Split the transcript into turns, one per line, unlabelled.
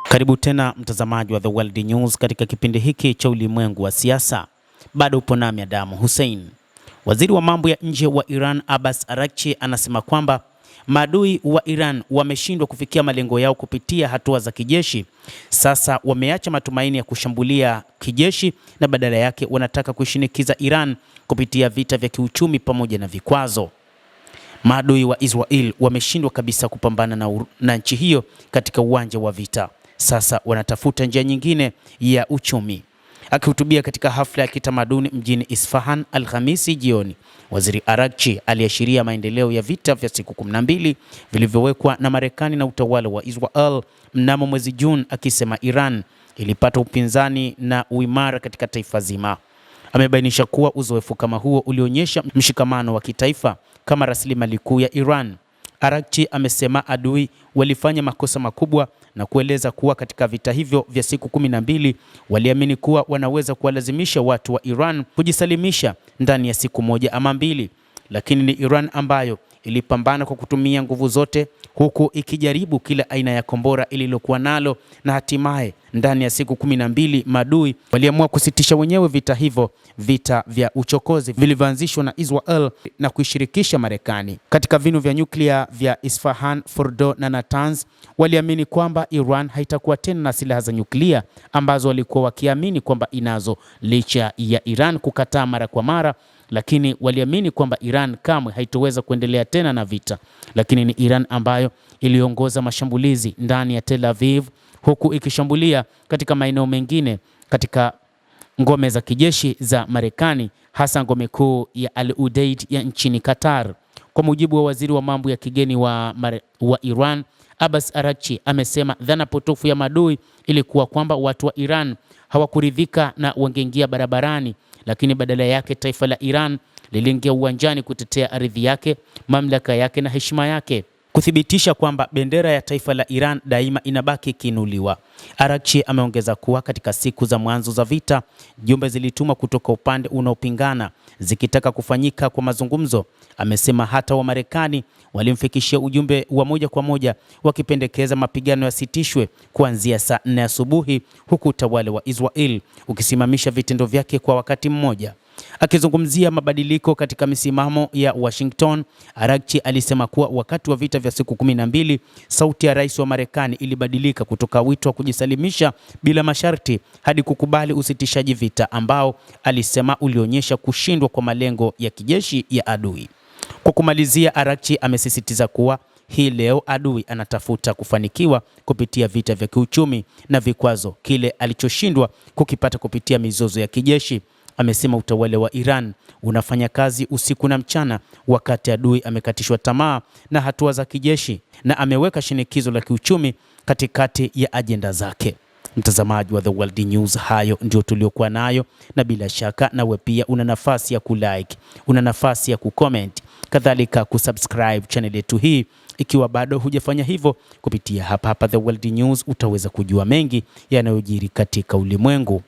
Karibu tena mtazamaji wa The World News katika kipindi hiki cha ulimwengu wa siasa. Bado upo nami Adamu Hussein. Waziri wa mambo ya nje wa Iran Abbas Araghchi anasema kwamba maadui wa Iran wameshindwa kufikia malengo yao kupitia hatua za kijeshi. Sasa wameacha matumaini ya kushambulia kijeshi na badala yake wanataka kuishinikiza Iran kupitia vita vya kiuchumi pamoja na vikwazo. Maadui wa Israel wameshindwa kabisa kupambana na nchi hiyo katika uwanja wa vita. Sasa wanatafuta njia nyingine ya uchumi. Akihutubia katika hafla ya kitamaduni mjini Isfahan Alhamisi jioni, Waziri Araghchi aliashiria maendeleo ya vita vya siku 12 vilivyowekwa na Marekani na utawala wa Israel mnamo mwezi Juni, akisema Iran ilipata upinzani na uimara katika taifa zima. Amebainisha kuwa uzoefu kama huo ulionyesha mshikamano wa kitaifa kama rasilimali kuu ya Iran. Araghchi amesema adui walifanya makosa makubwa na kueleza kuwa katika vita hivyo vya siku 12 waliamini kuwa wanaweza kuwalazimisha watu wa Iran kujisalimisha ndani ya siku moja ama mbili, lakini ni Iran ambayo ilipambana kwa kutumia nguvu zote, huku ikijaribu kila aina ya kombora ililokuwa nalo, na hatimaye ndani ya siku 12 maadui waliamua kusitisha wenyewe vita hivyo, vita vya uchokozi vilivyoanzishwa na Israel na kuishirikisha Marekani. Katika vinu vya nyuklia vya Isfahan, Fordo na Natanz, waliamini kwamba Iran haitakuwa tena na silaha za nyuklia ambazo walikuwa wakiamini kwamba inazo, licha ya Iran kukataa mara kwa mara, lakini waliamini kwamba Iran kamwe haitoweza kuendelea tena na vita. Lakini ni Iran ambayo iliongoza mashambulizi ndani ya Tel Aviv, huku ikishambulia katika maeneo mengine katika ngome za kijeshi za Marekani, hasa ngome kuu ya Al Udeid ya nchini Qatar. Kwa mujibu wa waziri wa mambo ya kigeni wa Iran, Abbas Araghchi amesema dhana potofu ya maadui ilikuwa kwamba watu wa Iran hawakuridhika na wangeingia barabarani, lakini badala yake taifa la Iran liliingia uwanjani kutetea ardhi yake, mamlaka yake na heshima yake, kuthibitisha kwamba bendera ya taifa la Iran daima inabaki kiinuliwa. Araghchi ameongeza kuwa katika siku za mwanzo za vita, jumbe zilitumwa kutoka upande unaopingana zikitaka kufanyika kwa mazungumzo. Amesema hata wa Marekani walimfikishia ujumbe wa moja kwa moja wakipendekeza mapigano yasitishwe kuanzia saa 4 asubuhi, huku utawala wa Israel ukisimamisha vitendo vyake kwa wakati mmoja. Akizungumzia mabadiliko katika misimamo ya Washington, Araghchi alisema kuwa wakati wa vita vya siku 12, sauti ya rais wa Marekani ilibadilika kutoka wito wa kujisalimisha bila masharti hadi kukubali usitishaji vita ambao alisema ulionyesha kushindwa kwa malengo ya kijeshi ya adui. Kwa kumalizia, Araghchi amesisitiza kuwa hii leo adui anatafuta kufanikiwa kupitia vita vya kiuchumi na vikwazo, kile alichoshindwa kukipata kupitia mizozo ya kijeshi. Amesema utawala wa Iran unafanya kazi usiku na mchana wakati adui amekatishwa tamaa na hatua za kijeshi, na ameweka shinikizo la kiuchumi katikati ya ajenda zake. Mtazamaji wa The World News, hayo ndio tuliokuwa nayo, na bila shaka nawe pia una nafasi ya kulike, una nafasi ya kucomment, kadhalika kusubscribe channel yetu hii ikiwa bado hujafanya hivyo. Kupitia hapa The World News utaweza kujua mengi yanayojiri katika ulimwengu.